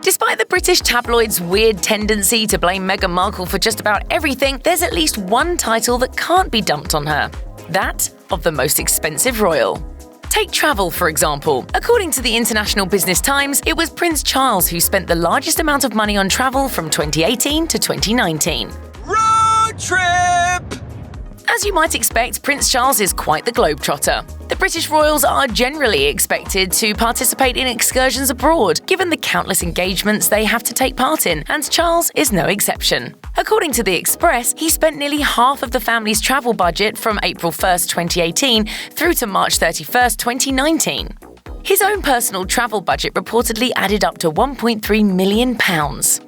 Despite the British tabloids' weird tendency to blame Meghan Markle for just about everything, there's at least one title that can't be dumped on her. That of the most expensive royal. Take travel, for example. According to the International Business Times, it was Prince Charles who spent the largest amount of money on travel from 2018 to 2019. Road trip! As you might expect, Prince Charles is quite the globetrotter. The British royals are generally expected to participate in excursions abroad, given the countless engagements they have to take part in, and Charles is no exception. According to The Express, he spent nearly half of the family's travel budget from April 1st, 2018 through to March 31st, 2019. His own personal travel budget reportedly added up to £1.3 million.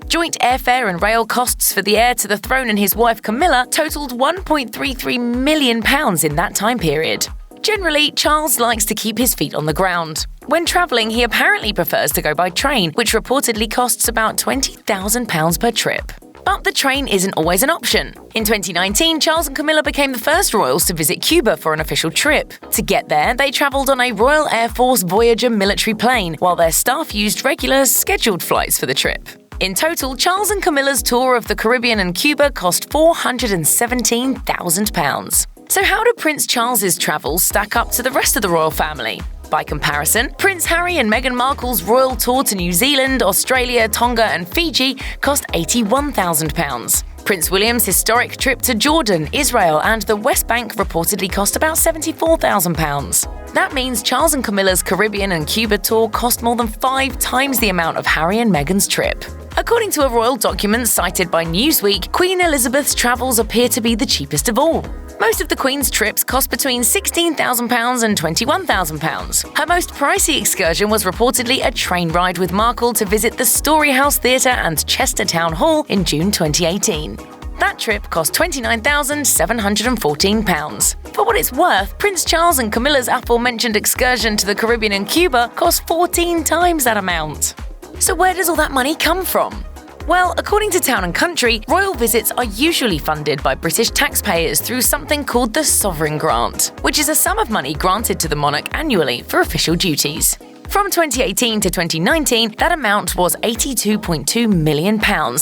Joint airfare and rail costs for the heir to the throne and his wife Camilla totaled £1.33 million in that time period. Generally, Charles likes to keep his feet on the ground. When travelling, he apparently prefers to go by train, which reportedly costs about £20,000 per trip. But the train isn't always an option. In 2019, Charles and Camilla became the first royals to visit Cuba for an official trip. To get there, they travelled on a Royal Air Force Voyager military plane, while their staff used regular, scheduled flights for the trip. In total, Charles and Camilla's tour of the Caribbean and Cuba cost £417,000. So how do Prince Charles's travels stack up to the rest of the royal family? By comparison, Prince Harry and Meghan Markle's royal tour to New Zealand, Australia, Tonga and Fiji cost £81,000. Prince William's historic trip to Jordan, Israel and the West Bank reportedly cost about £74,000. That means Charles and Camilla's Caribbean and Cuba tour cost more than 5 times the amount of Harry and Meghan's trip. According to a royal document cited by Newsweek, Queen Elizabeth's travels appear to be the cheapest of all. Most of the Queen's trips cost between £16,000 and £21,000. Her most pricey excursion was reportedly a train ride with Markle to visit the Storyhouse Theatre and Chester Town Hall in June 2018. That trip cost £29,714. For what it's worth, Prince Charles and Camilla's aforementioned excursion to the Caribbean and Cuba cost 14 times that amount. So where does all that money come from? Well, according to Town & Country, royal visits are usually funded by British taxpayers through something called the Sovereign Grant, which is a sum of money granted to the monarch annually for official duties. From 2018 to 2019, that amount was £82.2 million,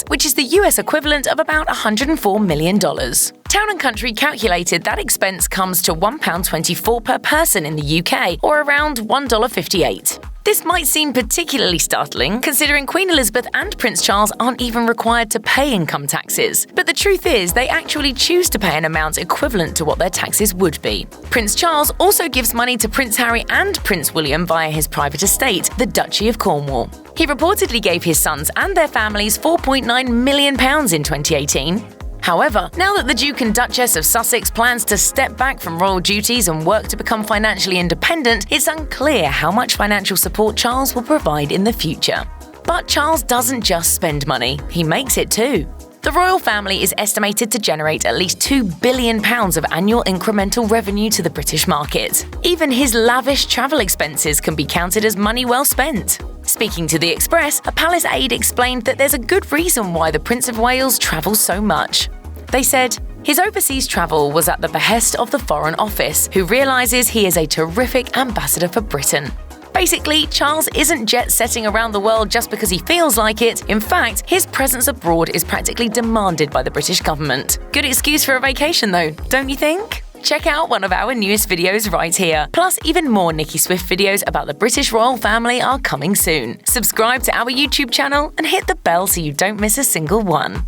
which is the US equivalent of about $104 million. Town & Country calculated that expense comes to £1.24 per person in the UK, or around $1.58. This might seem particularly startling, considering Queen Elizabeth and Prince Charles aren't even required to pay income taxes. But the truth is, they actually choose to pay an amount equivalent to what their taxes would be. Prince Charles also gives money to Prince Harry and Prince William via his private estate, the Duchy of Cornwall. He reportedly gave his sons and their families £4.9 million in 2018. However, now that the Duke and Duchess of Sussex plans to step back from royal duties and work to become financially independent, it's unclear how much financial support Charles will provide in the future. But Charles doesn't just spend money, he makes it too. The royal family is estimated to generate at least £2 billion of annual incremental revenue to the British market. Even his lavish travel expenses can be counted as money well spent. Speaking to The Express, a palace aide explained that there's a good reason why the Prince of Wales travels so much. They said, his overseas travel was at the behest of the Foreign Office, who realises he is a terrific ambassador for Britain. Basically, Charles isn't jet-setting around the world just because he feels like it. In fact, his presence abroad is practically demanded by the British government. Good excuse for a vacation though, don't you think? Check out one of our newest videos right here. Plus, even more Nicki Swift videos about the British royal family are coming soon. Subscribe to our YouTube channel and hit the bell so you don't miss a single one.